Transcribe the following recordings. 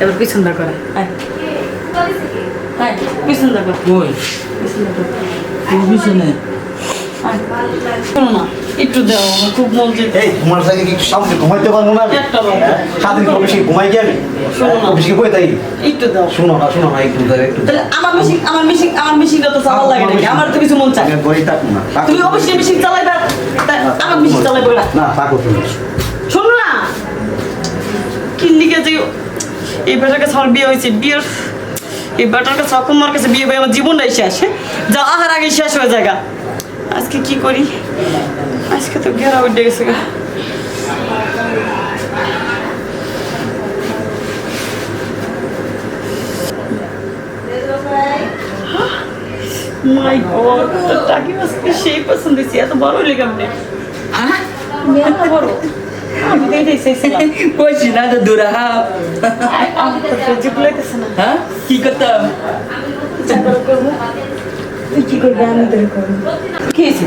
এবার পিছন দা করে পিছন দা কর কই তুমি পিছনে শোনো না একটু দাও আমার খুব মন যে এই তোমার সাথে কি সামনে ঘুমাইতে পারবো না একটা বাবা সারাদিন অফিসে ঘুমাই কি আমি শোনো না অফিসে কই তাই একটু দাও শোনো না একটু ধরে একটু তাহলে আমার মেশিনটা তো চালার লাগে নাকি আমার তো কিছু মন চায় আমি বই থাকবো না তুমি অবশ্যই মেশিন চালাইবা আমার মেশিন চালাইবো না না থাকো তুমি শোনো না কি লিখে যে এই বেটার কাছে আমার বিয়ে হয়েছে বিয়ের এই বেটার কাছে আমার কাছে বিয়ে হয়ে আমার জীবনটাই শেষ যা আহার আগে শেষ হয়ে যায় আজকে কি করি আজকে তো ঘেরা উঠে গেছে গা মাই গড তো টাকি মাছকে সেই পছন্দ হয়েছে এত বড় লেগে আপনি হ্যাঁ এত বড় আমি তো এটাই চাইছিলাম কইছি না তো দূরা আমার তো ফেসবুক লাগতেছে না হ্যাঁ কি করতাম করবো তুই কি করবি আমি তোর করবো কি হয়েছে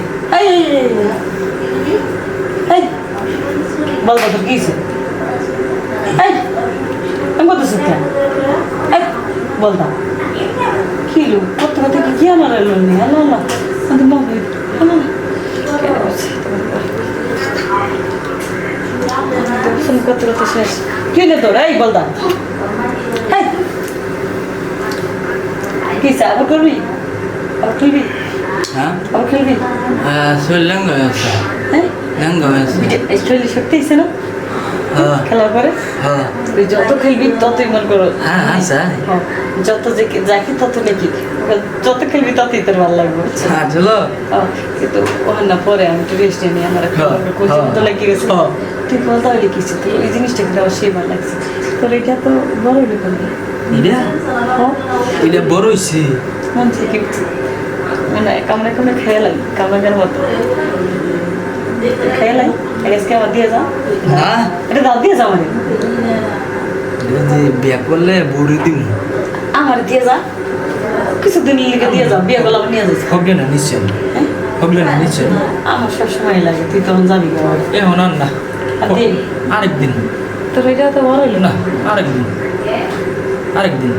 বল তোর কি হয়েছে আমি কত শিক্ষা বলতাম কি লো কত কথা কি আমার এলো নি আল্লাহ আল্লাহ আমি মনে কত কথা শেষ কি রে তোর এই বলতাম কি আবার করবি আবার খেলবি হ্যাঁ আবার খেলবি শরীর ল্যাঙ্গা হয়েছে হ্যাঁ ল্যাঙ্গা হয়েছে শরীরে শক্তি হয়েছে না হ্যাঁ খেলার পরে হ্যাঁ তুই যত খেলবি ততই মন করো হ্যাঁ আচ্ছা যত যাকি তত নাকি যত খেলবি ততই তোর ভালো লাগবে হ্যাঁ চলো কিন্তু ওখানে না পরে আমি একটু রেস্ট নিয়ে আমার কোচিং তো লেগে গেছে তুই বলতে হলে কিছু তো এই জিনিসটা কিন্তু আমার সেই ভালো লাগছে তোর এটা তো বড় হলে করবি এটা বড় হয়েছে মন থেকে মানে কামড়ে খেয়ে লাগে কামড়ার মতো খেয়ে লাগে আজকে আমার দিয়ে যাও না এটা দাও দিয়ে যাও মানে বিয়ে করলে বুড়ি দিম আমার দিয়ে যা কিছুদিন লিখে দিয়ে যাও বিয়ে করলে আমি নিয়ে যাচ্ছি হবে না নিশ্চয় হবে না নিশ্চয় আমার সব সময় লাগে তুই তখন যাবি এখন আর না আরেকদিন তোর এটা তো বড় হইলো না আরেকদিন আরেকদিন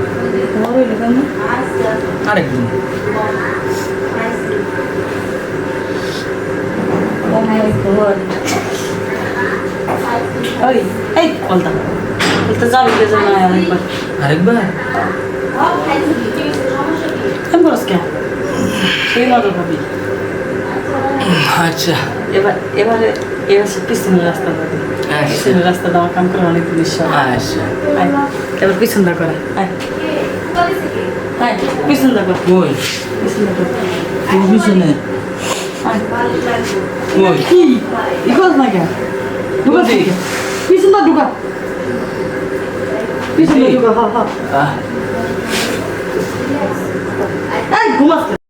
বড় হইলো কেন আরেকদিন ও মাই গড ওই এই বলতাম বলতে যাবি কে জানা আরেকবার আরেকবার কেন করস কেন সেই মজা পাবি আচ্ছা এবারে সে পিছনের রাস্তা পাবি পিছনের রাস্তা দেওয়া কাম করে অনেক জিনিস আচ্ছা এবার পিছন দা করে পিছন দা কর কই পিছন দা কর তুমি পিছনে কই কি ইকোস না কেন ঢুকা পিছন দা ঢুকা পিছন দা ঢুকা হ্যাঁ ঘুমাস